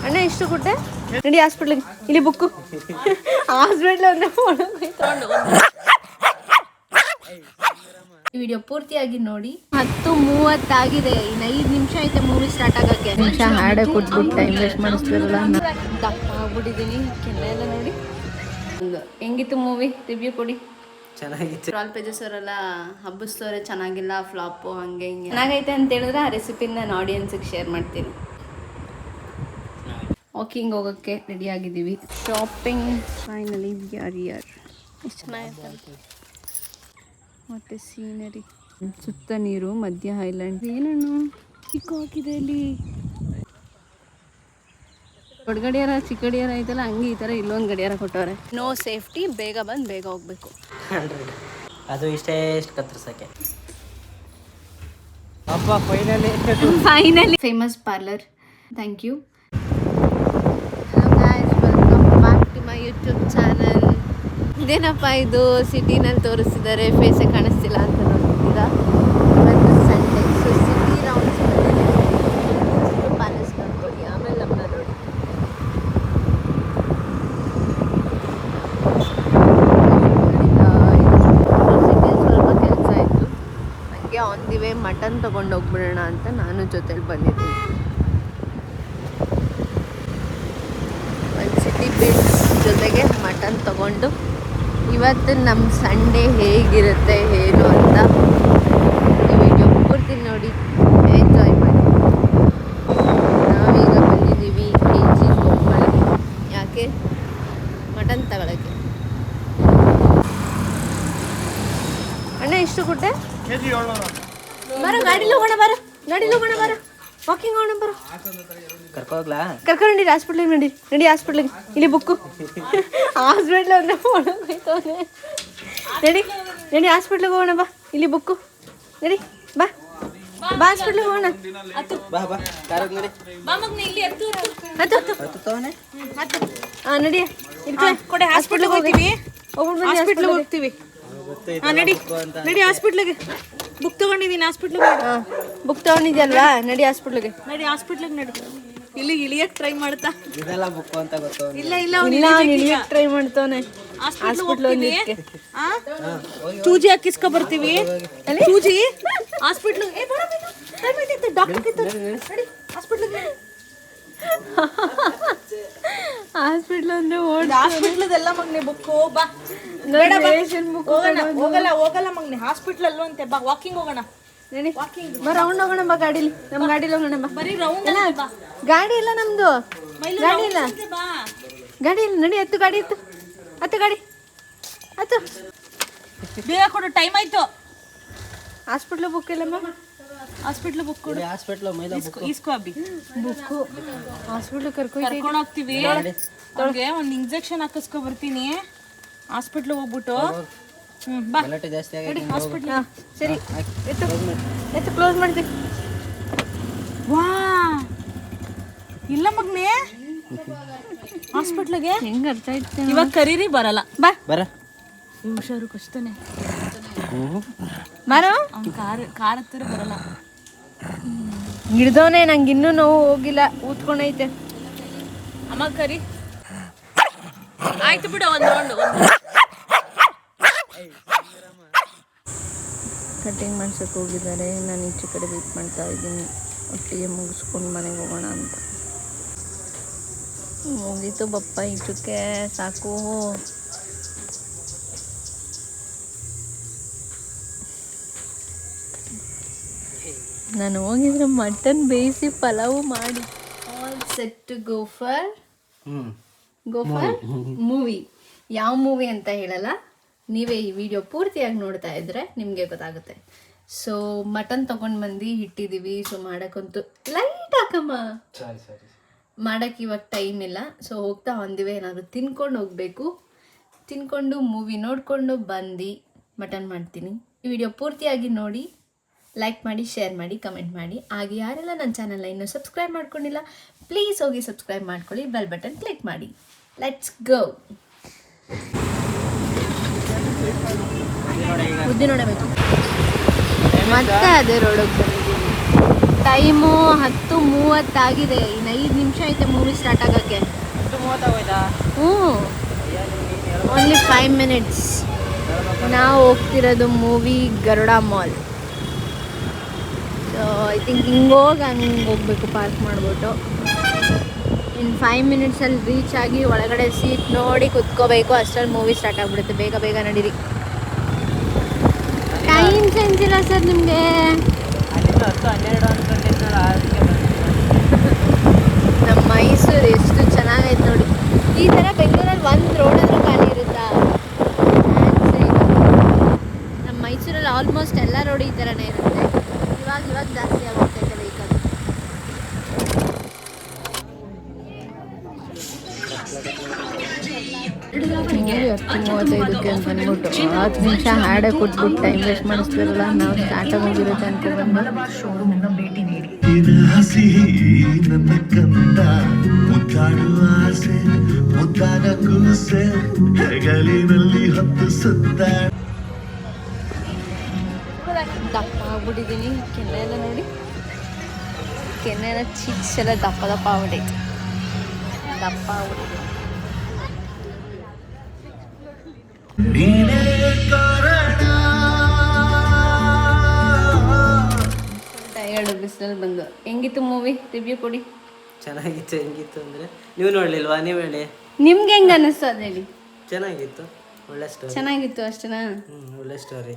ಅಣ್ಣ ಎಷ್ಟು ಕೊಟ್ಟೆ? ನಡಿ ಹಾಸ್ಪಿಟ್ಲಿಗೆ. ಇಲ್ಲಿ ಬುಕ್ಕು ಹಾಸ್ಪಿಟ್ಲ್ ಅಂದ್ರೆ ತಗೊಂಡು ಈ ವಿಡಿಯೋ ಪೂರ್ತಿಯಾಗಿ ನೋಡಿ. 10:30 ಆಗಿದೆ. ಇನ್ನು 5 ನಿಮಿಷ ಐತೆ ಮೂವಿ ಸ್ಟಾರ್ಟ್ ಆಗಕ್ಕೆ. ನಿಮಿಷ ಹಾಡೇ ಕೊಟ್ಬಿಟ್ಟು ಟೈಮ್ ವೇಸ್ಟ್ ಮಾಡಿಸ್ತಿರಲ್ಲ. ದಪ್ಪ ಆಗ್ಬಿಟ್ಟಿದ್ದೀನಿ. ಕೆನ್ನೆಲ್ಲ ನೋಡಿ. ಹೆಂಗಿತ್ತು ಮೂವಿ? ರಿವ್ಯೂ ಕೊಡಿ. ಚೆನ್ನಾಗಿತ್ತು. ಆಲ್ ಪೇಜಸ್ ಅವರೆಲ್ಲ ಹಬ್ಬಿಸ್ತವ್ರೆ, ಚೆನ್ನಾಗಿಲ್ಲ, ಫ್ಲಾಪು, ಹಂಗೆ ಹಿಂಗೆ. ಚೆನ್ನಾಗೈತೆ ಅಂತ ಹೇಳಿದ್ರೆ ಆ ರೆಸಿಪಿನ ನಾನು ಆಡಿಯನ್ಸಿಗೆ ಶೇರ್ ಮಾಡ್ತೀನಿ. ವಾಕಿಂಗ್ ಹೋಗೋಕ್ಕೆ ರೆಡಿ ಆಗಿದ್ದೀವಿ. ಶಾಪಿಂಗ್ ಫೈನಲಿ ಯಾರ್ ಎಷ್ಟು ಚೆನ್ನಾಗಿತ್ತು. ಮತ್ತು ಸೀನರಿ, ಸುತ್ತ ನೀರು, ಮಧ್ಯ ಐಲ್ಯಾಂಡ್. ಏನನ್ನು ಚಿಕ್ಕ ಹಾಕಿದೆ ಇಲ್ಲಿ. ದೊಡ್ಡ ಗಡಿಯಾರ ಚಿಕ್ಕ ಗಡಿಯಾರ ಐತಲ್ಲ, ಹಂಗೆ ಈ ಥರ ಇಲ್ಲೊಂದು ಗಡಿಯಾರ ಕೊಟ್ಟವ್ರೆ. ನೋ ಸೇಫ್ಟಿ, ಬೇಗ ಬಂದು ಬೇಗ ಹೋಗ್ಬೇಕು. ಅದು ಇಷ್ಟೇ ಕತ್ತರಿಸಕ್ಕೆ. Finally famous parlour. Thank you. Welcome back to my YouTube channel. ಇದೇನಪ್ಪ ಇದು ಸಿಟಿನಲ್ಲಿ ತೋರಿಸ್ತಿದ್ದಾರೆ, ಫೇಸೇ ಕಾಣಿಸ್ತಿಲ್ಲ ಅಂತ ನೋಡ್ತಿದ್ದೀರಾ. ಇವತ್ತು Sunday, so city rounds palace ನೋಡ್ಕೊಳ್ಳಿ, ಆಮೇಲೆ ನಮ್ಮನ್ನ ನೋಡಿ. ಸಿಟಿಯಲ್ಲಿ ಸ್ವಲ್ಪ ಕೆಲಸ ಆಯಿತು, ನನಗೆ ಆನ್ ದಿ ವೇ ಮಟನ್ ತೊಗೊಂಡು ಹೋಗ್ಬಿಡೋಣ ಅಂತ ನಾನು ಜೊತೆಲಿ ಬಂದಿದ್ದೀನಿ. ಒಂದು ಸಿಟಿ ಬಿಲ್ಸ್ ಜೊತೆಗೆ ಮಟನ್ ತೊಗೊಂಡು ಇವತ್ತು ನಮ್ಮ ಸಂಡೇ ಹೇಗಿರುತ್ತೆ ಏನು ಅಂತ ಈ ವಿಡಿಯೋ ಪೂರ್ತಿ ನೋಡಿ ಎಂಜಾಯ್ ಮಾಡಿ. ನಾವೀಗ ಬಂದಿದ್ದೀವಿ KG ಗೋಪಾಲ್. ಯಾಕೆ? ಮಟನ್ ತಗೊಳಕ್ಕೆ. ಅಣ್ಣ ಎಷ್ಟು ಕೊಟ್ಟೆ? ಬರೋ ಗಾಡೀಲಿ ಹೋಗೋಣ, ಬರೋ ಗಾಡೀಲಿ ಹೋಗೋಣ, ಬರೋ ವಾಕಿಂಗ್ ಹೋಗೋಣ, ಬರೋ. ಕರ್ಕೊಂಡಿ ಹಾಸ್ಪಿಟ್ಲಿಗೆ. ನಡಿ ಹಾಸ್ಪಿಟ್ಲಿಗೆ. ಇಲ್ಲಿ ಬುಕ್ಕು ಹಾಸ್ಪಿಟ್ಲ್ ಅಂದ್ರೆ ಒಳಗೋಯ್ತವನೆ. ನಡಿ ಹಾಸ್ಪಿಟ್ಲಿಗೆ ಹೋಗೋಣ, ಬಾ. ಇಲ್ಲಿ ಬುಕ್ಕು. ನಡಿ ಬಾ ಹಾಸ್ಪಿಟ್ಲಿಗೆ ಹೋಗೋಣ. ಹಾಂ ನಡಿ, ಹಾಸ್ಪಿಟ್ಲಿಗೆ ಹೋಗ್ತೀವಿ. ಹೋಗ್ತೀವಿ. ನಡಿ ಹಾಸ್ಪಿಟ್ಲಿಗೆ. ಬುಕ್ ತಗೊಂಡಿದ್ದೀನಿ, ಹಾಸ್ಪಿಟ್ಲಿಗೆ. ಬುಕ್ ತಗೊಂಡಿದ್ಯಲ್ವಾ? ನಡಿ ಹಾಸ್ಪಿಟ್ಲಿಗೆ. ನಡಿ. ಇಲ್ಲಿ ಇಳಿಯಕ್ ಟ್ರೈ ಮಾಡ್ತಾ. ಇದೆಲ್ಲ ಬುಕ್ ಅಂತ ಗೊತ್ತು. ಇಲ್ಲ ಇಳಿಯಕ್ ಟ್ರೈ ಮಾಡ್ತಾನೆ. ಹಾಸ್ಪಿಟ್ಲ್ ಚೂಜಿ ಹಾಕಿಸ್ಕೊ ಬರ್ತೀವಿ. ಚೂಜಿ ಹಾಸ್ಪಿಟ್ಲ್ ಹಾಸ್ಪಿಟ್ಲ್ ಅಂದ್ರೆ ಹಾಸ್ಪಿಟ್ಲದೆಲ್ಲ ಮಗ್ನೆ ಬುಕ್ಕು. ಬಾ ಹೋಗಲ್ಲ ಮಗ್ನೆ. ಹಾಸ್ಪಿಟ್ಲ್ ಅಲ್ಲೂ ಅಂತೆ. ಬಾ ವಾಕಿಂಗ್ ಹೋಗೋಣ. ರೌಂಡ್ ಹೋಗೋಣ ಬಾ. ಗಾಡೀಲಿ, ನಮ್ಮ ಗಾಡೀಲಿ ಹೋಗೋಣ ಬಾ. ಬರೀ ರೌಂಡ್ ಗಾಡಿ ಇಲ್ಲ ನಮ್ದು. ಗಾಡಿ ಇಲ್ಲ. ನಡಿ, ಹತ್ತು ಗಾಡಿ ಇತ್ತು. ಹತ್ತು ಬೇಗ ಕೊಡು, ಟೈಮ್ ಆಯ್ತು. ಹಾಸ್ಪಿಟ್ಲ್ ಬುಕ್ ಇಲ್ಲಮ್ಮ. ಹಾಸ್ಪಿಟ್ಲ್ ಬುಕ್ ಕೊಡು. ಇಸ್ಕೋ ಅಬ್ಬಿ ಬುಕ್ಕು. ಹಾಸ್ಪಿಟ್ಲ್ ಕರ್ಕೊಂಡು ಹೋಗ್ತೀವಿ. ಅವ್ರಿಗೆ ಒಂದು ಇಂಜೆಕ್ಷನ್ ಹಾಕಿಸ್ಕೊ ಬರ್ತೀನಿ. ಹಾಸ್ಪಿಟ್ಲ್ ಹೋಗ್ಬಿಟ್ಟು ಬಾ. ಹಾಸ್ಪಿಟ್ಲ್ ಸರಿ, ಎತ್ತು ಕ್ಲೋಸ್ ಮಾಡ್ತೀವಿ. ವಾ ಇಲ್ಲ ಮಗ್ನೆ, ಹಾಸ್ಪಿಟ್ಲಿಗೆ ಹೆಂಗ್ ಅರ್ಥ ಆಯ್ತು? ಇವಾಗ ಕರೀರಿ, ಬರಲ್ಲ. ಬರ ಹುಷಾರು, ಕಷ್ಟನೇ. ಮಾರೋ ಕಾರ್ ಹತ್ತಿರ ಬರಲ್ಲ. ಹಿಡ್ದವನೇ. ನಂಗೆ ಇನ್ನೂ ನೋವು ಹೋಗಿಲ್ಲ, ಊದ್ಕೊಂಡೈತೆ. ಅಮ್ಮ ಕರಿ. ಆಯ್ತು ಬಿಡು, ಒಂದು ರೌಂಡ್. ಕಟಿಂಗ್ ಮಾಡ್ಸಕ್ಕೆ ಹೋಗಿದ್ದಾರೆ. ನಾನು ಈಚೆ ಕಡೆ ವೇಟ್ ಮಾಡ್ತಾ ಇದ್ದೀನಿ, ಒಟ್ಟಿಗೆ ಮುಗಿಸ್ಕೊಂಡು ಮನೆಗೆ ಹೋಗೋಣ ಅಂತ. ಮುಗೀತು ಬಪ್ಪ, ಈಚಕ್ಕೆ ಸಾಕು. ನಾನು ಹೋಗಿದ್ರೆ ಮಟನ್ ಬೇಯಿಸಿ ಪಲಾವು ಮಾಡಿ. All set to go for movie. ಯಾವ ಮೂವಿ ಅಂತ ಹೇಳಲ್ಲ, ನೀವೇ ಈ ವಿಡಿಯೋ ಪೂರ್ತಿಯಾಗಿ ನೋಡ್ತಾ ಇದ್ರೆ ನಿಮಗೆ ಗೊತ್ತಾಗುತ್ತೆ. ಸೊ ಮಟನ್ ತೊಗೊಂಡು ಬಂದು ಇಟ್ಟಿದ್ದೀವಿ. ಸೊ ಮಾಡೋಕ್ಕಂತೂ ಲೈಟ್ ಹಾಕಮ್ಮ, ಮಾಡೋಕ್ಕೆ ಇವಾಗ ಟೈಮ್ ಇಲ್ಲ. ಸೊ ಹೋಗ್ತಾ ಹೊಂದಿವೆ, ಏನಾದರೂ ತಿನ್ಕೊಂಡು ಹೋಗಬೇಕು. ತಿನ್ಕೊಂಡು ಮೂವಿ ನೋಡಿಕೊಂಡು ಬಂದು ಮಟನ್ ಮಾಡ್ತೀನಿ. ಈ ವಿಡಿಯೋ ಪೂರ್ತಿಯಾಗಿ ನೋಡಿ, ಲೈಕ್ ಮಾಡಿ, ಶೇರ್ ಮಾಡಿ, ಕಮೆಂಟ್ ಮಾಡಿ. ಹಾಗೆ ಯಾರೆಲ್ಲ ನನ್ನ ಚಾನಲ್ನ ಇನ್ನೂ ಸಬ್ಸ್ಕ್ರೈಬ್ ಮಾಡ್ಕೊಂಡಿಲ್ಲ, ಪ್ಲೀಸ್ ಹೋಗಿ ಸಬ್ಸ್ಕ್ರೈಬ್ ಮಾಡ್ಕೊಳ್ಳಿ, ಬೆಲ್ ಬಟನ್ ಕ್ಲಿಕ್ ಮಾಡಿ. Let's go. ಬುದ್ಧಿ ನೋಡಬೇಕು. ಮತ್ತೆ ಅದೇ ರೋಡಿಗೆ ಬಂದಿದ್ದೀವಿ. ಟೈಮು 10:30 ಆಗಿದೆ. ಇನ್ನು 5 ನಿಮಿಷ ಐತೆ ಮೂವಿ ಸ್ಟಾರ್ಟ್ ಆಗೋಕ್ಕೆ. 30 ಹೋಯ್ತಾ? ಹ್ಞೂ, ಓನ್ಲಿ 5 ಮಿನಿಟ್ಸ್. ನಾವು ಹೋಗ್ತಿರೋದು movie Garuda mall. So I think ಹಂಗೆ ಹೋಗ್ಬೇಕು ಪಾರ್ಕ್ ಮಾಡಿಬಿಟ್ಟು. ಇನ್ನು 5 ಮಿನಿಟ್ಸಲ್ಲಿ ರೀಚ್ ಆಗಿ ಒಳಗಡೆ ಸೀಟ್ ನೋಡಿ ಕುತ್ಕೋಬೇಕು. ಅಷ್ಟರಲ್ಲಿ ಮೂವಿ ಸ್ಟಾರ್ಟ್ ಆಗಿಬಿಡುತ್ತೆ. ಬೇಗ ಬೇಗ ನಡೀರಿ. ಟೈಮ್ ಸೆನ್ಸ್ ಇಲ್ಲ ಸರ್ ನಿಮಗೆ. ಅಲ್ಲಿಂದ 10-12 ಅನ್ಕೊಂಡಿದ್ನಲ್ಲ, ಅದಕ್ಕೆ ನಮ್ಮ ಮೈಸೂರು ಎಷ್ಟು ಚೆನ್ನಾಗೈತೆ ನೋಡಿ. ಈ ಥರ ಬೆಂಗಳೂರಲ್ಲಿ ಒಂದು ರೋಡ್ ಆದರೂ ಖಾಲಿ ಇರುತ್ತಾ? ನಮ್ಮ ಮೈಸೂರಲ್ಲಿ ಆಲ್ಮೋಸ್ಟ್ ಎಲ್ಲ ರೋಡ್ ಈ ಥರನೇ ಇರುತ್ತೆ. ಇವಾಗ ಜಾಸ್ತಿ ಆಗುತ್ತೆ ವೆಹಿಕಲ್. ಮೂವಿ 10:35 ಅಂತ ಅಂದ್ಬಿಟ್ಟು 10 ನಿಮಿಷ ಹಾಡೇ ಕೊಟ್ಬಿಟ್ಟು ಟೈಮ್ ವೇಸ್ಟ್ ಮಾಡಿಸ್ತಾರಲ್ಲ. ನಾವು ಸ್ಟಾರ್ಟ್ ಆಗೋಗಿರುತ್ತೆ ಅನ್ಕೊಂಡು ಶೋರೂಮ್ನ ಭೇಟಿ ನೀಡಿ. ಹಸಿ ನನ್ನ ಕಂದ ಮುದ್ದಾಡುವ ಆಸೆ ಮುದ್ದಾದ ಕೂಸೆ ಹೆಗಲಿನಲ್ಲಿ ಹೊತ್ತು ಸುತ್ತ. ದಪ್ಪ ಆಗ್ಬಿಟ್ಟಿದ್ದೀನಿ. ಕೆನ್ನೆ ಎಲ್ಲ ನೋಡಿ, ಕೆನ್ನೆ ಎಲ್ಲ ಚಿಕ್ಸ್ ಎಲ್ಲ ದಪ್ಪ ದಪ್ಪ ಆಗ್ಬಿಟ್ಟೈತೆ. ದಪ್ಪ ಆಗ್ಬಿಟ್ಟಿದ್ದೀನಿ. ನೀನೇ ಕಾರಣ. ಟಯರ್ಡ್ ಬಿಸಿಲಲ್ಲಿ ಬಂದು. ಹೆಂಗಿತ್ತು ಮೂವಿ? ರಿವ್ಯೂ ಕೊಡಿ. ಚೆನ್ನಾಗಿತ್ತು. ಹೆಂಗಿತ್ತು ಅಂದರೆ ನೀವು ನೋಡಲಿಲ್ವಾ? ನೀವು ಹೇಳಿ. ನಿಮ್ಗೆ ಹೆಂಗೆ ಅನ್ನಿಸ್ತು ಅದು ಹೇಳಿ. ಚೆನ್ನಾಗಿತ್ತು, ಒಳ್ಳೆ ಸ್ಟೋರಿ. ಚೆನ್ನಾಗಿತ್ತು ಅಷ್ಟೇನಾ? ಒಳ್ಳೆ ಸ್ಟೋರಿ.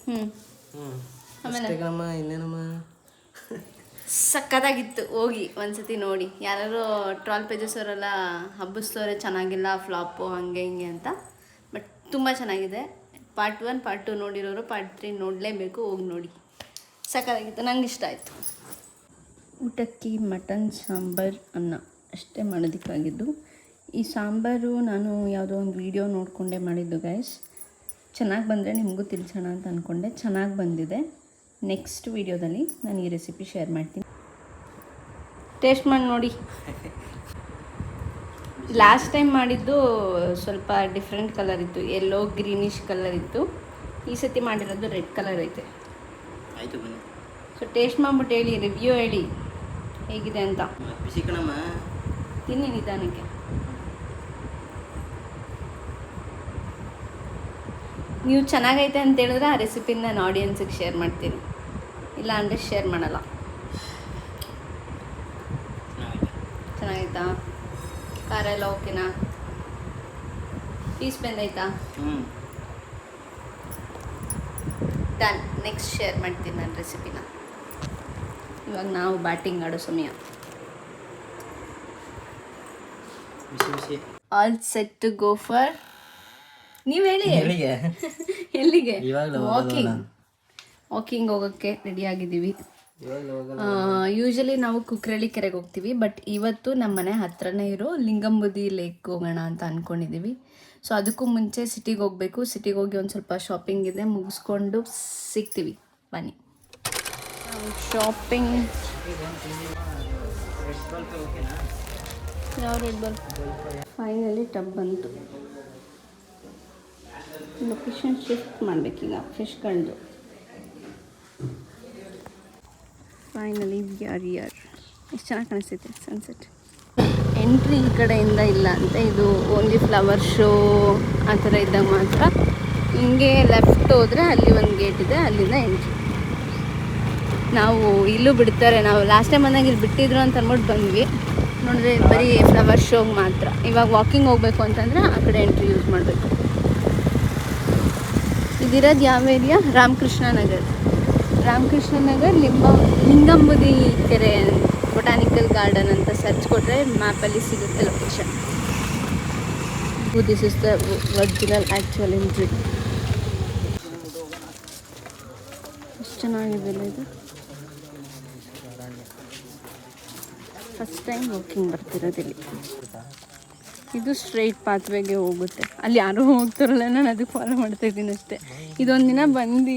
ಹ್ಞೂ, ಅಷ್ಟೇ ಕಣಮ್ಮ, ಇನ್ನೇನಮ್ಮ. ಸಕ್ಕತ್ತಾಗಿತ್ತು. ಹೋಗಿ ಒಂದ್ಸತಿ ನೋಡಿ. ಯಾರು ಟ್ರಾಲ್ ಪೇಜಸ್ ಅವರೆಲ್ಲ ಹಬ್ಬಿಸ್ತವ್ರೆ ಚೆನ್ನಾಗಿಲ್ಲ, ಫ್ಲಾಪು ಹಂಗೆ ಹಿಂಗೆ ಅಂತ. ಬಟ್ ತುಂಬ ಚೆನ್ನಾಗಿದೆ. ಪಾರ್ಟ್ 1 ಪಾರ್ಟ್ 2 ನೋಡಿರೋರು ಪಾರ್ಟ್ 3 ನೋಡಲೇಬೇಕು. ಹೋಗಿ ನೋಡಿ, ಸಕ್ಕತ್ತಾಗಿತ್ತು. ನಂಗೆ ಇಷ್ಟ ಆಯಿತು. ಊಟಕ್ಕೆ ಮಟನ್ ಸಾಂಬಾರು ಅನ್ನ ಅಷ್ಟೇ ಮಾಡೋದಕ್ಕಾಗಿದ್ದು. ಈ ಸಾಂಬಾರು ನಾನು ಯಾವುದೋ ಒಂದು ವಿಡಿಯೋ ನೋಡಿಕೊಂಡೇ ಮಾಡಿದ್ದು ಗೈಸ್. ಚೆನ್ನಾಗಿ ಬಂದರೆ ನಿಮಗೂ ತಿಳಿಸೋಣ ಅಂತ ಅಂದ್ಕೊಂಡೆ. ಚೆನ್ನಾಗಿ ಬಂದಿದೆ. ನೆಕ್ಸ್ಟ್ ವಿಡಿಯೋದಲ್ಲಿ ನಾನು ಈ ರೆಸಿಪಿ ಶೇರ್ ಮಾಡ್ತೀನಿ. ಟೇಸ್ಟ್ ಮಾಡಿ ನೋಡಿ. ಲಾಸ್ಟ್ ಟೈಮ್ ಮಾಡಿದ್ದು ಸ್ವಲ್ಪ ಡಿಫ್ರೆಂಟ್ ಕಲರ್ ಇತ್ತು, ಎಲ್ಲೋ ಗ್ರೀನಿಶ್ ಕಲರ್ ಇತ್ತು. ಈ ಸತಿ ಮಾಡಿರೋದು ರೆಡ್ ಕಲರ್ ಐತೆ. ಆಯಿತು, ಬನ್ನಿ. ಸೊ ಟೇಸ್ಟ್ ಮಾಡಿಬಿಟ್ಟು ಹೇಳಿ, ರಿವ್ಯೂ ಹೇಳಿ ಹೇಗಿದೆ ಅಂತ. ಬಿಸಿ ಕಣಮ್ಮ, ತಿನ್ನಿ ನಿಧಾನಕ್ಕೆ. ನೀವು ಚೆನ್ನಾಗೈತೆ ಅಂತ ಹೇಳಿದ್ರೆ ಆ ರೆಸಿಪಿನ ನಾನು ಆಡಿಯನ್ಸಿಗೆ ಶೇರ್ ಮಾಡ್ತೀನಿ, ಇಲ್ಲ ಅಂದರೆ ಶೇರ್ ಮಾಡಲ್ಲ. ಚೆನ್ನಾಗೈತಾ? ಖಾರ ಎಲ್ಲ ಓಕೆನಾ? ಪೀಸ್ ಬೆಂದೈತಾ? ಡನ್. ನೆಕ್ಸ್ಟ್ ಶೇರ್ ಮಾಡ್ತೀನಿ ನಾನು ರೆಸಿಪಿನ. ಇವಾಗ ನಾವು ಬ್ಯಾಟಿಂಗ್ ಆಡೋ ಸಮಯ. ಬಿಸಿ ಬಿಸಿ. All set to go for. ನೀವು ಹೇಳಿ ಎಲ್ಲಿಗೆ? ಎಲ್ಲಿಗೆ? ಇವಾಗಲೂ ವಾಕಿಂಗ್ ಹೋಗೋಕ್ಕೆ ರೆಡಿ ಆಗಿದ್ದೀವಿ. ಇವಾಗಲೂ ಯೂಶಲಿ ನಾವು ಕುಕ್ರಳ್ಳಿ ಕೆರೆಗೆ ಹೋಗ್ತೀವಿ, ಬಟ್ ಇವತ್ತು ನಮ್ಮ ಮನೆ ಹತ್ರನೇ ಇರೋ ಲಿಂಗಂಬುದಿ ಲೇಕ್ ಹೋಗೋಣ ಅಂತ ಅಂದ್ಕೊಂಡಿದ್ದೀವಿ. ಸೊ ಅದಕ್ಕೂ ಮುಂಚೆ ಸಿಟಿಗೆ ಹೋಗಬೇಕು. ಸಿಟಿಗೆ ಹೋಗಿ ಒಂದು ಸ್ವಲ್ಪ ಶಾಪಿಂಗ್ ಇದೆ, ಮುಗಿಸ್ಕೊಂಡು ಸಿಗ್ತೀವಿ. ಬನ್ನಿ. ಶಾಪಿಂಗ್ ಯಾವ ರೆಡ್ ಬಾಲ್? ಫೈನಲಿ ಟಬ್ ಬಂತು. ಲೊಕೇಶನ್ ಶಿಫ್ಟ್ ಮಾಡಬೇಕೀಗ ಫಿಶ್ಗಳದ್ದು. ಫೈನಲಿ ಯಾರ್ ಎಷ್ಟು ಚೆನ್ನಾಗಿ ಕಾಣಿಸ್ತೈತೆ ಸನ್ಸೆಟ್. ಎಂಟ್ರಿ ಈ ಕಡೆಯಿಂದ ಇಲ್ಲ ಅಂತ, ಇದು ಓನ್ಲಿ ಫ್ಲವರ್ ಶೋ ಆ ಥರ ಇದ್ದಾಗ ಮಾತ್ರ. ಹಿಂಗೆ ಲೆಫ್ಟ್ ಹೋದರೆ ಅಲ್ಲಿ ಒಂದು ಗೇಟ್ ಇದೆ, ಅಲ್ಲಿಂದ ಎಂಟ್ರಿ. ನಾವು ಇಲ್ಲೂ ಬಿಡ್ತಾರೆ. ನಾವು ಲಾಸ್ಟ್ ಟೈಮ್ ಬಂದಾಗ ಇಲ್ಲಿ ಬಿಟ್ಟಿದ್ರು ಅಂತ ಅಂದ್ಬಿಟ್ಟು ಬಂದ್ವಿ. ನೋಡಿದ್ರೆ ಬರೀ ಫ್ಲವರ್ ಶೋಗೆ ಮಾತ್ರ. ಇವಾಗ ವಾಕಿಂಗ್ ಹೋಗಬೇಕು ಅಂತಂದರೆ ಆ ಕಡೆ ಎಂಟ್ರಿ ಯೂಸ್ ಮಾಡಬೇಕು. ಇದಿರೋದು ಯಾವ area? Ramakrishna Nagar. Ramakrishna Nagar Lingambudhi Kere botanical garden ಅಂತ ಸರ್ಚ್ ಕೊಟ್ಟರೆ ಮ್ಯಾಪಲ್ಲಿ ಸಿಗುತ್ತೆ location. This is the original actual entry. ಎಷ್ಟು ಚೆನ್ನಾಗಿದೆಯಲ್ಲ ಇದು. ಫಸ್ಟ್ ಟೈಮ್ ವಾಕಿಂಗ್ ಬರ್ತಿರೋದಿಲ್ಲಿ. ಇದು ಸ್ಟ್ರೈಟ್ ಪಾತ್ವೇಗೆ ಹೋಗುತ್ತೆ. ಅಲ್ಲಿ ಯಾರೂ ಹೋಗ್ತಾರಲ್ಲ, ನಾನು ಅದಕ್ಕೆ ಫಾಲೋ ಮಾಡ್ತಾಯಿದ್ದೀನಿ ಅಷ್ಟೇ. ಇದೊಂದು ದಿನ ಬಂದು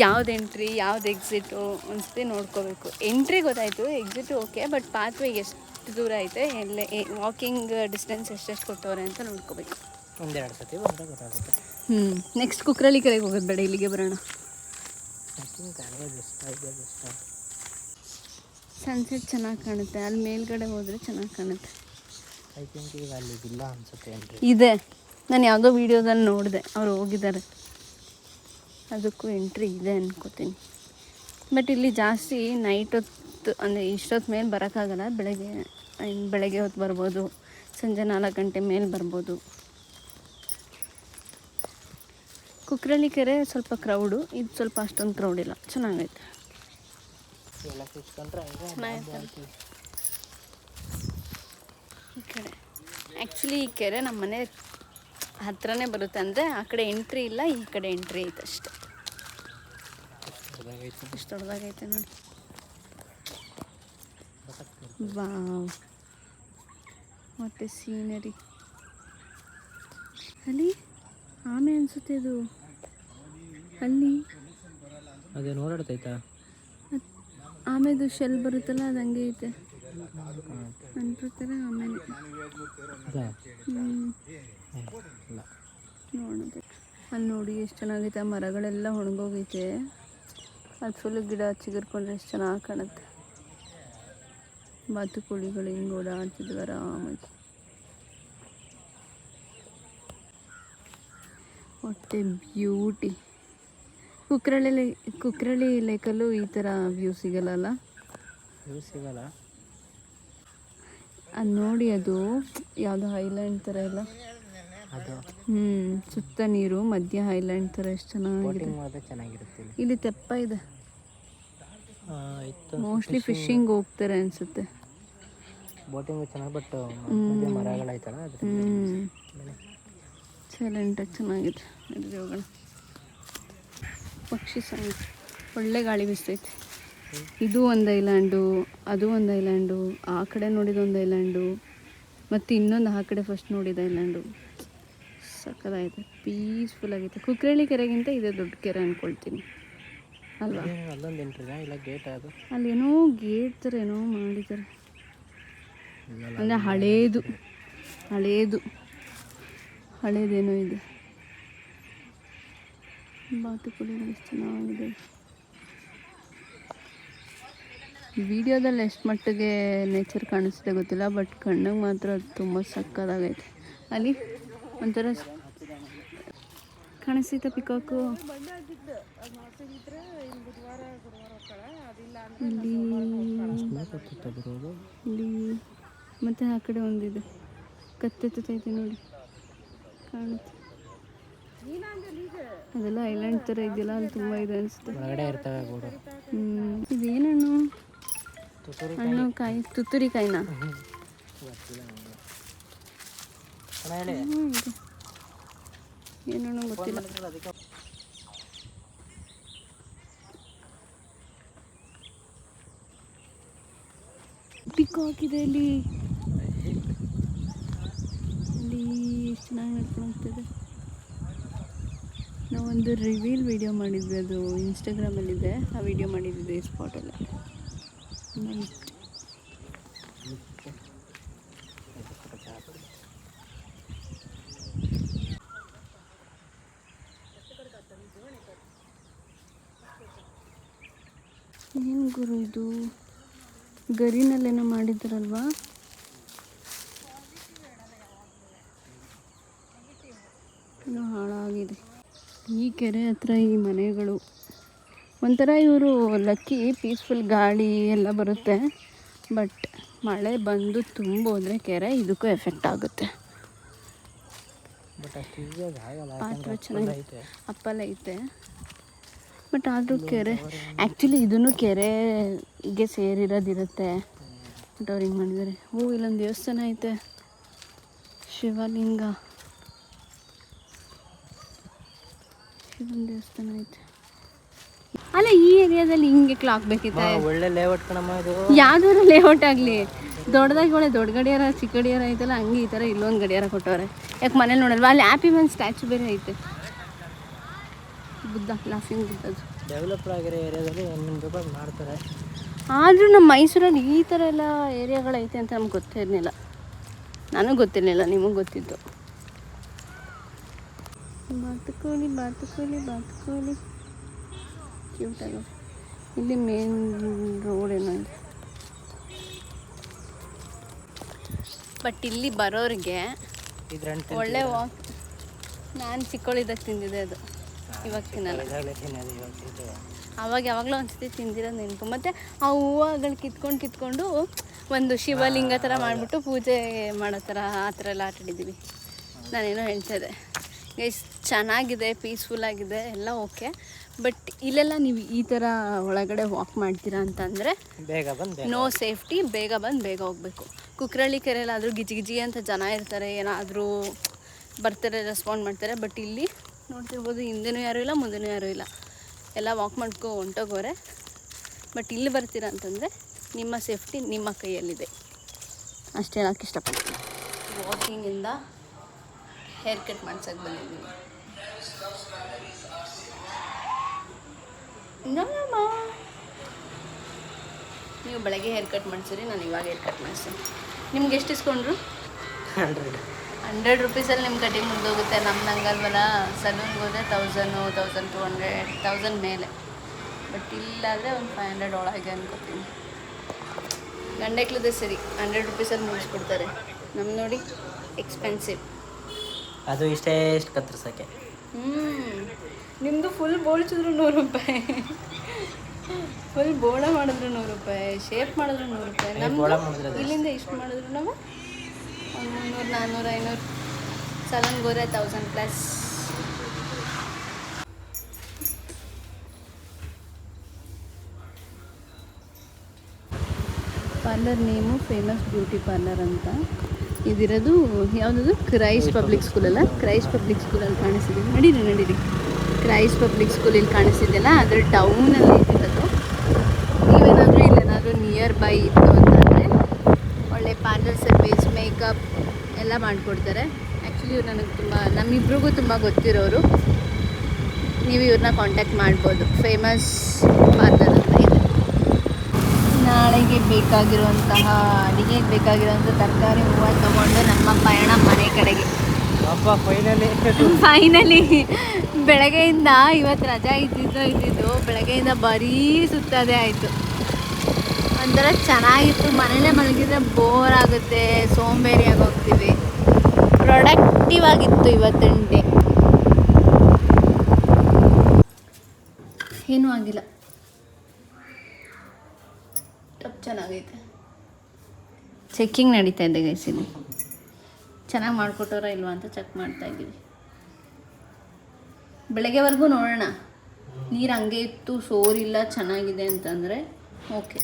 ಯಾವ್ದು ಎಂಟ್ರಿ ಯಾವ್ದು ಎಕ್ಸಿಟು ಒಂದ್ಸತಿ ನೋಡ್ಕೋಬೇಕು. ಎಂಟ್ರಿ ಗೊತ್ತಾಯಿತು, ಎಕ್ಸಿಟು ಓಕೆ, ಬಟ್ ಪಾತ್ವೇಗೆ ಎಷ್ಟು ದೂರ ಐತೆ, ಎಲ್ಲೇ ವಾಕಿಂಗ್ ಡಿಸ್ಟೆನ್ಸ್ ಎಷ್ಟೆಷ್ಟು ಕೊಟ್ಟವ್ರೆ ಅಂತ ನೋಡ್ಕೋಬೇಕು. ಒಂದೆರಡು ಸತಿ ಬಂದರೆ ಗೊತ್ತಾಗುತ್ತೆ. ನೆಕ್ಸ್ಟ್ ಕುಕ್ರಳ್ಳಿ ಕೆರೆಗೆ ಹೋಗೋದು ಬೇಡ, ಇಲ್ಲಿಗೆ ಬರೋಣ. ಸನ್ಸೆಟ್ ಚೆನ್ನಾಗಿ ಕಾಣುತ್ತೆ. ಅಲ್ಲಿ ಮೇಲ್ಗಡೆ ಹೋದರೆ ಚೆನ್ನಾಗಿ ಕಾಣುತ್ತೆ. ಐ ಥಿಂಕ್ ಈಗ ಅಲ್ಲಿ ಇಲ್ಲ ಅನ್ಸುತ್ತೆ ಎಂಟ್ರಿ. ಇದೆ, ನಾನು ಯಾವುದೋ ವೀಡಿಯೋದಲ್ಲಿ ನೋಡಿದೆ, ಅವ್ರು ಹೋಗಿದ್ದಾರೆ, ಅದಕ್ಕೂ ಎಂಟ್ರಿ ಇದೆ ಅನ್ಕೋತೀನಿ. ಬಟ್ ಇಲ್ಲಿ ಜಾಸ್ತಿ ನೈಟ್ ಹೊತ್ತು ಅಂದರೆ ಇಷ್ಟೊತ್ತು ಮೇಲೆ ಬರೋಕ್ಕಾಗಲ್ಲ. ಬೆಳಗ್ಗೆ ಹೊತ್ತು ಬರ್ಬೋದು, ಸಂಜೆ 4 ಗಂಟೆ ಮೇಲೆ ಬರ್ಬೋದು. ಕುಕ್ರಳ್ಳಿ ಕೆರೆ ಸ್ವಲ್ಪ ಕ್ರೌಡು, ಇದು ಸ್ವಲ್ಪ ಅಷ್ಟೊಂದು ಕ್ರೌಡ್ ಇಲ್ಲ, ಚೆನ್ನಾಗೈತೆ. ಚೆನ್ನಾಗೈತೆ ಈ ಕಡೆ. ಆ್ಯಕ್ಚುಲಿ ಈ ಕೆರೆ ನಮ್ಮ ಮನೆ ಹತ್ರನೇ ಬರುತ್ತೆ, ಅಂದರೆ ಆ ಕಡೆ ಎಂಟ್ರಿ ಇಲ್ಲ, ಈ ಕಡೆ ಎಂಟ್ರಿ ಐತೆ ಅಷ್ಟೆ. ಎಷ್ಟು ದೊಡ್ಡದಾಗೈತೆ ನೋಡಿ. ವಾವ್, ಮತ್ತೆ ಸೀನರಿ. ಅಲ್ಲಿ ಆಮೆ ಅನಿಸುತ್ತೆ ಇದು, ಅಲ್ಲಿ ಅದೇ ನೋಡಾಡ್ತೈತಾ ಆಮೆದು ಶೆಲ್ ಬರುತ್ತಲ್ಲ, ಅದು ಹಂಗೆ ಐತೆ ಅನ್ಕೋತಾರೆ ಆಮೇಲೆ. ನೋಡೋದು ಅಲ್ಲಿ ನೋಡಿ ಎಷ್ಟು ಚೆನ್ನಾಗೈತೆ. ಆ ಮರಗಳೆಲ್ಲ ಒಣಗೋಗೈತೆ, ಅದು ಫುಲ್ ಗಿಡ ಚಿಗುರ್ಕೊಂಡ್ರೆ ಎಷ್ಟು ಚೆನ್ನಾಗಿ ಕಾಣುತ್ತೆ. ಬಾತುಕೋಳಿಗಳು ಹಿಂಗೆ ಓಡಾಡ್ತಿದ್ವು ಆರಾಮಾಗಿ. ಮತ್ತೆ ಬ್ಯೂಟಿ. ಕುಕ್ರಳ್ಳಿ ಲೇಕಲ್ಲೂ ಈ ಥರ ವ್ಯೂ ಸಿಗಲ್ಲ. ಅದು ನೋಡಿ, ಅದು ಯಾವುದೋ ಐಲ್ಯಾಂಡ್ ಥರ ಇಲ್ಲ, ಸುತ್ತ ನೀರು, ಮಧ್ಯ ಐಲ್ಯಾಂಡ್ ಥರ ಎಷ್ಟು ಚೆನ್ನಾಗಿರುತ್ತೆ. ಇಲ್ಲಿ ತೆಪ್ಪ ಇದೆ, ಮೋಸ್ಟ್ಲಿ ಫಿಶಿಂಗ್ ಹೋಗ್ತಾರೆ ಅನಿಸುತ್ತೆ. ಬೋಟಿಂಗ್ ಚೆನ್ನಾಗಿ, ಬಟ್ ಮರಗಳಾಯ್ತಲ್ಲ ಸೈಲೆಂಟಾಗಿ ಚೆನ್ನಾಗಿದೆ. ನಡೀರಿ ಹೋಗೋಣ. ಪಕ್ಷಿ ಸಂಘ, ಒಳ್ಳೆ ಗಾಳಿ ಬೀಸ್ತೈತೆ. ಇದು ಒಂದು ಐಲ್ಯಾಂಡು, ಅದು ಒಂದು ಐಲ್ಯಾಂಡು, ಆ ಕಡೆ ನೋಡಿದ ಒಂದು ಐಲ್ಯಾಂಡು, ಮತ್ತು ಇನ್ನೊಂದು ಆ ಕಡೆ ಫಸ್ಟ್ ನೋಡಿದ ಐಲ್ಯಾಂಡು. ಸಕ್ಕದಾಗೈತೆ, ಪೀಸ್ಫುಲ್ ಆಗೈತೆ. ಕುಕ್ರಳ್ಳಿ ಕೆರೆಗಿಂತ ಇದೇ ದೊಡ್ಡ ಕೆರೆ ಅಂದ್ಕೊಳ್ತೀನಿ ಅಲ್ವಾ? ಅಲ್ಲೇನೋ ಗೇಟ್ ಥರ ಏನೋ ಮಾಡಿದ್ದಾರೆ, ಅಂದರೆ ಹಳೇದೇನೋ ಇದೆ. ಬಾತುಕೋಳಿಗಳು ಎಷ್ಟು ಚೆನ್ನಾಗಿದೆ. ವಿಡಿಯೋದಲ್ಲಿ ಎಷ್ಟು ಮಟ್ಟಿಗೆ ನೇಚರ್ ಕಾಣಿಸ್ತಿದೆ ಗೊತ್ತಿಲ್ಲ, ಬಟ್ ಕಣ್ಣಿಗೆ ಮಾತ್ರ ತುಂಬ ಸಕ್ಕದಾಗೈತೆ. ಅಲ್ಲಿ ಒಂಥರ ಕಾಣಿಸ್ತೈತೆ ಪಿಕಾಕು. ಇಲ್ಲಿ ಮತ್ತು ಆ ಕಡೆ ಒಂದಿದೆ, ಕತ್ತೆತ್ತೈತೆ ನೋಡಿ, ಕಾಣುತ್ತೆ. ಅದೆಲ್ಲ ಐಲ್ಯಾಂಡ್ ಥರ ಇದೆಯಲ್ಲ, ಅಲ್ಲಿ ತುಂಬ ಇದೆ ಅನಿಸುತ್ತೆ. ಇದೇನಣ್ಣು? ಹಣ್ಣು ಕಾಯಿ, ತುತ್ತೂರಿ ಕಾಯಿನಾ? ಏನೋ ಗೊತ್ತಿಲ್ಲ. ಪಿಕಾಕ್ ಇದೆ ಅಲ್ಲಿ ಎಷ್ಟು ಚೆನ್ನಾಗಿ ನಡ್ಕೊಂಡು ಹೋಗ್ತಿದೆ. ನಾವೊಂದು ರಿವೀಲ್ ವಿಡಿಯೋ ಮಾಡಿದ್ವಿ, ಅದು ಇನ್ಸ್ಟಾಗ್ರಾಮಲ್ಲಿದೆ, ಆ ವಿಡಿಯೋ ಮಾಡಿದ್ವಿ ಈ ಸ್ಪಾಟಲ್ಲಿ. ನೈಟ್ ಏನು ಗುರು ಇದು, ಗರಿನಲ್ಲೇನೋ ಮಾಡಿದ್ದಾರಲ್ವಾ? ಏನೋ ಹಾಳಾಗಿದೆ. ಈ ಕೆರೆ ಹತ್ರ ಈ ಮನೆಗಳು ಒಂಥರ, ಇವರು ಲಕ್ಕಿ, ಪೀಸ್ಫುಲ್ ಗಾಳಿ ಎಲ್ಲ ಬರುತ್ತೆ. ಬಟ್ ಮಳೆ ಬಂದು ತುಂಬೋದ್ರೆ ಕೆರೆ ಇದಕ್ಕೂ ಎಫೆಕ್ಟ್ ಆಗುತ್ತೆ. ಪಾತ್ರ ಚೆನ್ನಾಗಿದೆ, ಅಪ್ಪಲ್ಲ ಐತೆ, ಬಟ್ ಆದರೂ ಕೆರೆ ಆ್ಯಕ್ಚುಲಿ ಇದೂ ಕೆರೆಗೆ ಸೇರಿರೋದಿರುತ್ತೆ. ಬಟ್ ಅವ್ರು ಹಿಂಗೆ ಮಾಡಿದ್ದಾರೆ. ಇಲ್ಲೊಂದು ದೇವಸ್ಥಾನ ಐತೆ, ಶಿವನ ದೇವಸ್ಥಾನ ಐತೆ. ಅಲ್ಲ, ಈ ಏರಿಯಾದಲ್ಲಿ ಹಿಂಗೆ ಹಾಕ್ಬೇಕಿತ್ತೆ. ಒಳ್ಳೆ ಲೇಔಟ್ ಕಣಮ್ಮ ಇದು. ಯಾವ್ದಾದ್ರು ಲೇಔಟ್ ಆಗಲಿ, ದೊಡ್ಡದಾಗಿ ಒಳ್ಳೆ ದೊಡ್ಡ ಗಡಿಯಾರ, ಚಿಕ್ಕ ಗಡಿಯಾರ ಐತಲ್ಲ, ಹಂಗೆ ಈ ಥರ ಇಲ್ಲೊಂದು ಗಡಿಯಾರ ಕೊಟ್ಟವ್ರೆ. ಯಾಕೆ ಮನೇಲಿ ನೋಡಲ್ವಾ? ಅಲ್ಲಿ ಹ್ಯಾಪಿ ಮ್ಯಾನ್ ಸ್ಟ್ಯಾಚು ಬೇರೆ ಐತೆ, ಬುದ್ಧ, ಲಾಫಿಂಗ್ ಬುದ್ಧದು. ಡೆವಲಪ್ ಆಗಿರೋ ಏರಿಯಾದಲ್ಲಿ ಏನೇನು ಮಾಡ್ತಾರೆ. ಆದರೂ ನಮ್ಮ ಮೈಸೂರಲ್ಲಿ ಈ ಥರ ಎಲ್ಲ ಏರಿಯಾಗಳೈತೆ ಅಂತ ನಮ್ಗೆ ಗೊತ್ತಿರಲಿಲ್ಲ. ನನಗೆ ಗೊತ್ತಿರಲಿಲ್ಲ, ನಿಮಗೆ ಗೊತ್ತಿತ್ತು. ಬಾತುಕೋಳಿ ಕ್ಯೂಟಾಗಿ. ಇಲ್ಲಿ ಮೇನ್ ರೋಡ್ ಏನೋ ಇದೆ. ಬಟ್ ಇಲ್ಲಿ ಬರೋರಿಗೆ ಒಳ್ಳೆ ವಾಕ್. ನಾನು ಚಿಕ್ಕವಳಿದ್ದಾಗ ತಿಂದಿದೆ ಅದು, ಇವಾಗ ತಿನ್ನಲ್ಲ. ಯಾವಾಗಲೂ ಒಂದ್ಸತಿ ತಿಂದಿರೋದು ನೆನಪು. ಮತ್ತು ಆ ಹೂವುಗಳು ಕಿತ್ಕೊಂಡು ಒಂದು ಶಿವಲಿಂಗ ಥರ ಮಾಡಿಬಿಟ್ಟು ಪೂಜೆ ಮಾಡೋ ಥರ ಆ ಥರ ಎಲ್ಲ ಆಟಾಡಿದ್ದೀವಿ. ನಾನೇನೋ ಹೇಳ್ತಾಯಿದ್ದೆ ಗೈಸ್, ಚೆನ್ನಾಗಿದೆ, ಪೀಸ್ಫುಲ್ಲಾಗಿದೆ, ಎಲ್ಲ ಓಕೆ. ಬಟ್ ಇಲ್ಲೆಲ್ಲ ನೀವು ಈ ಥರ ಒಳಗಡೆ ವಾಕ್ ಮಾಡ್ತೀರಾ ಅಂತಂದರೆ ನೋ ಸೇಫ್ಟಿ. ಬೇಗ ಬಂದು ಬೇಗ ಹೋಗಬೇಕು. ಕುಕ್ರಳ್ಳಿ ಕೆರೆಯಲ್ಲಾದರೂ ಗಿಜಿ ಅಂತ ಜನ ಇರ್ತಾರೆ, ಏನಾದರೂ ಬರ್ತಾರೆ, ರೆಸ್ಪಾಂಡ್ ಮಾಡ್ತಾರೆ. ಬಟ್ ಇಲ್ಲಿ ನೋಡ್ತಿರ್ಬೋದು, ಹಿಂದೆನೂ ಯಾರೂ ಇಲ್ಲ, ಮುಂದೆನೂ ಯಾರೂ ಇಲ್ಲ, ಎಲ್ಲ ವಾಕ್ ಮಾಡ್ಕೊ ಹೊಂಟೋಗೋರೆ. ಬಟ್ ಇಲ್ಲಿ ಬರ್ತೀರಾ ಅಂತಂದರೆ ನಿಮ್ಮ ಸೇಫ್ಟಿ ನಿಮ್ಮ ಕೈಯಲ್ಲಿದೆ, ಅಷ್ಟೇ ಹೇಳೋಕ್ಕೆ ಇಷ್ಟಪಡ್ತೀನಿ. ವಾಕಿಂಗಿಂದ ಹೇರ್ ಕಟ್ ಮಾಡ್ಸೋಕ್ಕೆ ಬಂದಿದ್ದೀನಿ. ನೀವು ಬೆಳಗ್ಗೆ ಹೇರ್ ಕಟ್ ಮಾಡಿಸಿರಿ, ನಾನು ಇವಾಗ ಹೇರ್ ಕಟ್ ಮಾಡಿಸ್ತೀನಿ. ನಿಮ್ಗೆ ಎಷ್ಟು ಇಸ್ಕೊಂಡ್ರು? 100 ರೂಪೀಸಲ್ಲಿ ನಿಮ್ಮ ಕಟಿಂಗ್ ಮುಗಿದೋಗುತ್ತೆ. ನಮ್ದು ಹಂಗಲ್ವಲ್ಲ, ಸಲೂನ್ಗೆ ಹೋದರೆ 1000, 1200, 1000 ಮೇಲೆ. ಬಟ್ ಇಲ್ಲಾದರೆ ಒಂದು 500 ಒಳಗೆ ಅನ್ಕೋತೀನಿ. ಗಂಡಕ್ಲದೇ ಸರಿ 100 ರೂಪೀಸಲ್ಲಿ ಮುಗಿಸ್ಕೊಡ್ತಾರೆ. ನಮ್ಮ ನೋಡಿ ಎಕ್ಸ್ಪೆನ್ಸಿವ್. ಅದು ಇಷ್ಟೇ ಎಷ್ಟು ಕತ್ತರಿಸೋಕ್ಕೆ. ನಿಮ್ಮದು ಫುಲ್ ಬೋಳ್ಸಿದ್ರು 100 ರೂಪಾಯಿ, ಫುಲ್ ಬೋಳ ಮಾಡಿದ್ರು 100 ರೂಪಾಯಿ, ಶೇಪ್ ಮಾಡಿದ್ರು 100 ರೂಪಾಯಿ. ನಮ್ಮದು ಇಲ್ಲಿಂದ ಇಷ್ಟು ಮಾಡಿದ್ರು ನಾವು 300, 400, 500, ಸಲೂನ್ಗೆ ಹೋದ್ರೆ 1000+. Parlour name famous beauty parlour ಅಂತ. ಇದಿರೋದು ಯಾವುದದು? ಕ್ರೈಸ್ಟ್ ಪಬ್ಲಿಕ್ ಸ್ಕೂಲಲ್ಲ? ಕ್ರೈಸ್ಟ್ ಪಬ್ಲಿಕ್ ಸ್ಕೂಲಲ್ಲಿ ಕಾಣಿಸಿದೆ. ನಡೀರಿ ಕ್ರೈಸ್ಟ್ ಪಬ್ಲಿಕ್ ಸ್ಕೂಲಲ್ಲಿ ಕಾಣಿಸಿದೆಯಲ್ಲ, ಅದರ ಟೌನಲ್ಲಿ ಇರೋದು. ನೀವೇನಾದರೂ ಇಲ್ಲೇನಾದರೂ ನಿಯರ್ ಬೈ ಇತ್ತು ಅಂತಂದರೆ ಒಳ್ಳೆ ಪಾರ್ಲರ್ ಸರ್ವಿಸ್, ಮೇಕಪ್ ಎಲ್ಲ ಮಾಡಿಕೊಡ್ತಾರೆ. ಆ್ಯಕ್ಚುಲಿ ಇವ್ರು ನನಗೆ ನಮ್ಮಿಬ್ರಿಗೂ ತುಂಬ ಗೊತ್ತಿರೋರು. ನೀವು ಇವ್ರನ್ನ ಕಾಂಟ್ಯಾಕ್ಟ್ ಮಾಡ್ಬೋದು. ಫೇಮಸ್ ಪಾರ್ಲರ್ ಅಂತ ಇದೆ. ನಾಳೆಗೆ ಬೇಕಾಗಿರುವಂತಹ ಅಡಿಗೆಗೆ ಬೇಕಾಗಿರುವಂಥ ತರಕಾರಿ, ಹೂವು ತೊಗೊಂಡು ನಮ್ಮ ಪಯಣ ಮನೆ ಕಡೆಗೆ. ಫೈನಲಿ ಬೆಳಗ್ಗೆಯಿಂದ, ಇವತ್ತು ರಜಾ ಇದ್ದಿದ್ದು ಬೆಳಗ್ಗೆಯಿಂದ ಬರೀ ಸುತ್ತೋದೇ ಆಯಿತು. ಒಂಥರ ಚೆನ್ನಾಗಿತ್ತು. ಮನೇಲೇ ಮಲಗಿದ್ರೆ ಬೋರ್ ಆಗುತ್ತೆ, ಸೋಂಬೇರಿಯಾಗಿ ಹೋಗ್ತೀವಿ. ಪ್ರೊಡಕ್ಟಿವ್ ಆಗಿತ್ತು ಇವತ್ತಿನ ಡೇ. ಏನೂ ಆಗಿಲ್ಲ, ಚೆನ್ನಾಗೈತೆ. ಚೆಕ್ಕಿಂಗ್ ನಡೀತಾ ಇದೆ ಗೈಸ್. ಇಲ್ಲಿ ಚೆನ್ನಾಗಿ ಮಾಡಿಕೊಟ್ಟವ್ರ ಇಲ್ವಾ ಅಂತ ಚೆಕ್ ಮಾಡ್ತಾ ಇದ್ದೀವಿ. ಬೆಳಗ್ಗೆವರೆಗೂ ನೋಡೋಣ. ನೀರು ಹಂಗೆ ಇತ್ತು, ಸೋರಿಲ್ಲ, ಚೆನ್ನಾಗಿದೆ ಅಂತಂದರೆ ಓಕೆ,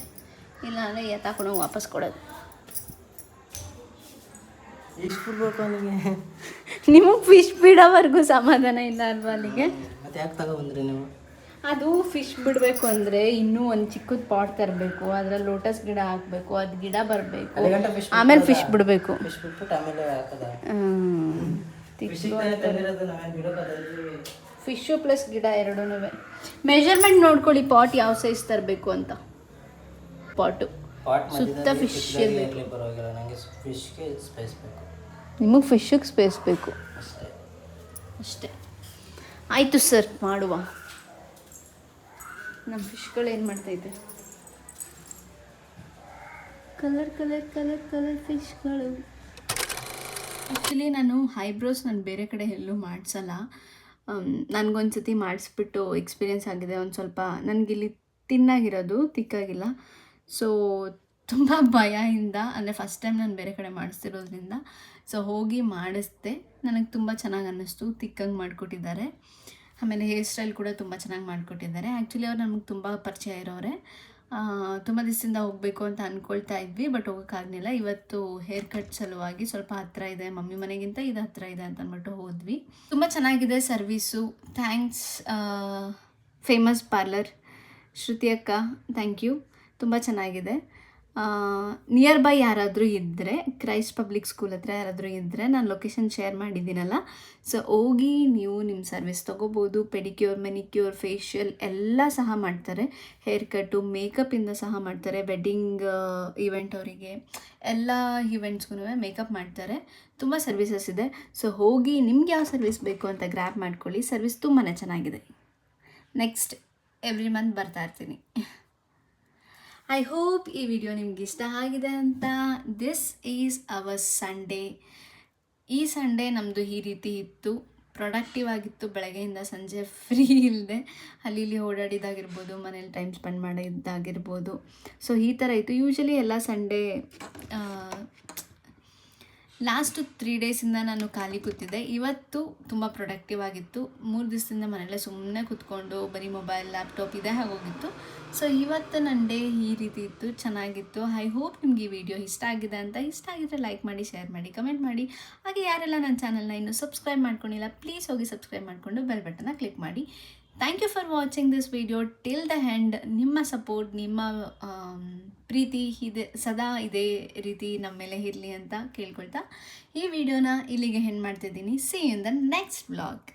ಇಲ್ಲ ಅಂದರೆ ಎತ್ತಾಕೊಂಡೋಗಿ ವಾಪಸ್ ಕೊಡೋದು. ನಿಮಗೆ ಫಿಶ್ ಬಿಡೋವರೆಗೂ ಸಮಾಧಾನ ಇಲ್ಲ ಅಲ್ವಾ ಅಲ್ಲಿಗೆ? ಮತ್ತೆ ಯಾಕೆ ತಗೊಬಂದ್ರಿ ನೀವು? ಅದು ಫಿಶ್ ಬಿಡಬೇಕು ಅಂದರೆ ಇನ್ನೂ ಒಂದು ಚಿಕ್ಕದು ಪಾಟ್ ತರಬೇಕು, ಅದರಲ್ಲಿ ಲೋಟಸ್ ಗಿಡ ಹಾಕಬೇಕು, ಅದು ಗಿಡ ಬರಬೇಕು, ಆಮೇಲೆ ಫಿಶ್ ಬಿಡಬೇಕು. ಫಿಶ್ಶು ಪ್ಲಸ್ ಗಿಡ ಎರಡೂ. ಮೆಜರ್ಮೆಂಟ್ ನೋಡ್ಕೊಳ್ಳಿ, ಪಾಟ್ ಯಾವ ಸೈಜ್ ತರಬೇಕು ಅಂತ. ಪಾಟು ಸುತ್ತ ಫಿಶ್ ಇರಬೇಕು. ನಿಮಗೆ ಫಿಶ್ಗೆ ಸ್ಪೇಸ್ ಬೇಕು ಅಷ್ಟೇ. ಆಯಿತು ಸರ್, ಮಾಡುವ. ನಮ್ಮ ಫಿಶ್ಗಳು ಏನು ಮಾಡ್ತಾಯಿದ್ದೆ? ಕಲರ್ ಫಿಶ್ಗಳು. ಆ್ಯಕ್ಚುಲಿ ನಾನು ಐಬ್ರೋಸ್ ಬೇರೆ ಕಡೆ ಎಲ್ಲೂ ಮಾಡಿಸಲ್ಲ. ನನಗೊಂದು ಸತಿ ಮಾಡಿಸ್ಬಿಟ್ಟು ಎಕ್ಸ್ಪೀರಿಯೆನ್ಸ್ ಆಗಿದೆ. ಒಂದು ಸ್ವಲ್ಪ ನನಗಿಲ್ಲಿ ತಿನ್ನಾಗಿರೋದು, ತಿಕ್ಕಾಗಿಲ್ಲ. ಸೊ ತುಂಬ ಭಯದಿಂದ, ಅಂದರೆ ಫಸ್ಟ್ ಟೈಮ್ ನಾನು ಬೇರೆ ಕಡೆ ಮಾಡಿಸ್ತಿರೋದ್ರಿಂದ ಸೊ ಹೋಗಿ ಮಾಡಿಸ್ದೆ. ನನಗೆ ತುಂಬ ಚೆನ್ನಾಗಿ ಅನ್ನಿಸ್ತು. ತಿಕ್ಕಂಗೆ ಮಾಡಿಕೊಟ್ಟಿದ್ದಾರೆ. ಆಮೇಲೆ ಹೇರ್ ಸ್ಟೈಲ್ ಕೂಡ ತುಂಬ ಚೆನ್ನಾಗಿ ಮಾಡಿಕೊಟ್ಟಿದ್ದಾರೆ. ಆ್ಯಕ್ಚುಲಿ ಅವ್ರು ನಮಗೆ ತುಂಬ ಪರಿಚಯ ಇರೋರೆ. ತುಂಬ ದಿವಸದಿಂದ ಹೋಗಬೇಕು ಅಂತ ಅಂದ್ಕೊಳ್ತಾ ಇದ್ವಿ, ಬಟ್ ಹೋಗೋಕ್ಕಾಗಲಿಲ್ಲ. ಇವತ್ತು ಹೇರ್ ಕಟ್ ಸಲುವಾಗಿ ಸ್ವಲ್ಪ ಹತ್ತಿರ ಇದೆ, ಮಮ್ಮಿ ಮನೆಗಿಂತ ಇದು ಹತ್ತಿರ ಇದೆ ಅಂತ ಅಂದ್ಬಿಟ್ಟು ಹೋದ್ವಿ. ತುಂಬ ಚೆನ್ನಾಗಿದೆ ಸರ್ವೀಸು. ಥ್ಯಾಂಕ್ಸ್ ಫೇಮಸ್ ಪಾರ್ಲರ್ ಶ್ರುತಿ ಅಕ್ಕ, ಥ್ಯಾಂಕ್ ಯು. ತುಂಬ ಚೆನ್ನಾಗಿದೆ. ನಿಯರ್ ಬೈ ಯಾರಾದರೂ ಇದ್ದರೆ, ಕ್ರೈಸ್ಟ್ ಪಬ್ಲಿಕ್ ಸ್ಕೂಲ್ ಹತ್ರ ಯಾರಾದರೂ ಇದ್ದರೆ ನಾನು ಲೊಕೇಶನ್ ಶೇರ್ ಮಾಡಿದ್ದೀನಲ್ಲ, ಸೊ ಹೋಗಿ ನೀವು ನಿಮ್ಮ ಸರ್ವಿಸ್ ತೊಗೋಬೋದು. ಪೆಡಿಕ್ಯೂರ್, ಮೆನಿಕ್ಯೂರ್, ಫೇಶಿಯಲ್ ಎಲ್ಲ ಸಹ ಮಾಡ್ತಾರೆ. ಹೇರ್ ಕಟ್ಟು, ಮೇಕಪ್ಪಿಂದ ಸಹ ಮಾಡ್ತಾರೆ. ವೆಡ್ಡಿಂಗ್ ಈವೆಂಟ್ ಅವರಿಗೆ ಎಲ್ಲ ಈವೆಂಟ್ಸ್ಗೂ ಮೇಕಪ್ ಮಾಡ್ತಾರೆ. ತುಂಬ ಸರ್ವಿಸಸ್ ಇದೆ. ಸೊ ಹೋಗಿ ನಿಮ್ಗೆ ಯಾವ ಸರ್ವಿಸ್ ಬೇಕು ಅಂತ ಗ್ರ್ಯಾಬ್ ಮಾಡ್ಕೊಳ್ಳಿ. ಸರ್ವಿಸ್ ತುಂಬಾ ಚೆನ್ನಾಗಿದೆ. ನೆಕ್ಸ್ಟ್ ಎವ್ರಿ ಮಂತ್ ಬರ್ತಾ ಇರ್ತೀನಿ. ಐ ಹೋಪ್ ಈ ವಿಡಿಯೋ ನಿಮ್ಗೆ ಇಷ್ಟ ಆಗಿದೆ ಅಂತ. This is our Sunday. ಈ ಸಂಡೇ ನಮ್ಮದು ಈ ರೀತಿ ಇತ್ತು, ಪ್ರೊಡಕ್ಟಿವ್ ಆಗಿತ್ತು. ಬೆಳಗ್ಗೆಯಿಂದ ಸಂಜೆ ಫ್ರೀ ಇಲ್ಲದೆ ಅಲ್ಲಿ ಇಲ್ಲಿ ಓಡಾಡಿದಾಗಿರ್ಬೋದು, ಮನೇಲಿ ಟೈಮ್ ಸ್ಪೆಂಡ್ ಮಾಡಿದ್ದಾಗಿರ್ಬೋದು. ಸೊ ಈ ಥರ ಇತ್ತು. ಯೂಶ್ವಲಿ ಎಲ್ಲ ಸಂಡೇ ಲಾಸ್ಟು 3 ಡೇಸಿಂದ ನಾನು ಖಾಲಿ ಕೂತಿದ್ದೆ. ಇವತ್ತು ತುಂಬ ಪ್ರೊಡಕ್ಟಿವ್ ಆಗಿತ್ತು. 3 ದಿವಸದಿಂದ ಮನೆಯಲ್ಲೇ ಸುಮ್ಮನೆ ಕೂತ್ಕೊಂಡು ಬರೀ ಮೊಬೈಲ್, ಲ್ಯಾಪ್ಟಾಪ್ ಇದೇ ಆಗೋಗಿತ್ತು. ಸೊ ಇವತ್ತು ನನ್ನ ಡೇ ಈ ರೀತಿ ಇತ್ತು, ಚೆನ್ನಾಗಿತ್ತು. ಐ ಹೋಪ್ ನಿಮ್ಗೆ ಈ ವಿಡಿಯೋ ಇಷ್ಟ ಆಗಿದೆ ಅಂತ. ಇಷ್ಟ ಆಗಿದ್ರೆ ಲೈಕ್ ಮಾಡಿ, ಶೇರ್ ಮಾಡಿ, ಕಮೆಂಟ್ ಮಾಡಿ. ಹಾಗೆ ಯಾರೆಲ್ಲ ನನ್ನ ಚಾನಲ್ನ ಇನ್ನೂ ಸಬ್ಸ್ಕ್ರೈಬ್ ಮಾಡ್ಕೊಂಡಿಲ್ಲ, ಪ್ಲೀಸ್ ಹೋಗಿ ಸಬ್ಸ್ಕ್ರೈಬ್ ಮಾಡಿಕೊಂಡು ಬೆಲ್ ಬಟನ್ನ ಕ್ಲಿಕ್ ಮಾಡಿ. Thank you for watching this video till the end. ನಿಮ್ಮ ಸಪೋರ್ಟ್, ನಿಮ್ಮ ಪ್ರೀತಿ ಇದೆ ಸದಾ ಇದೇ ರೀತಿ ನಮ್ಮ ಮೇಲೆ ಇರಲಿ ಅಂತ ಕೇಳ್ಕೊಳ್ತಾ ಈ ವಿಡಿಯೋನ ಇಲ್ಲಿಗೆ ಎಂಡ್ ಮಾಡ್ತಿದ್ದೀನಿ. See you in the next vlog.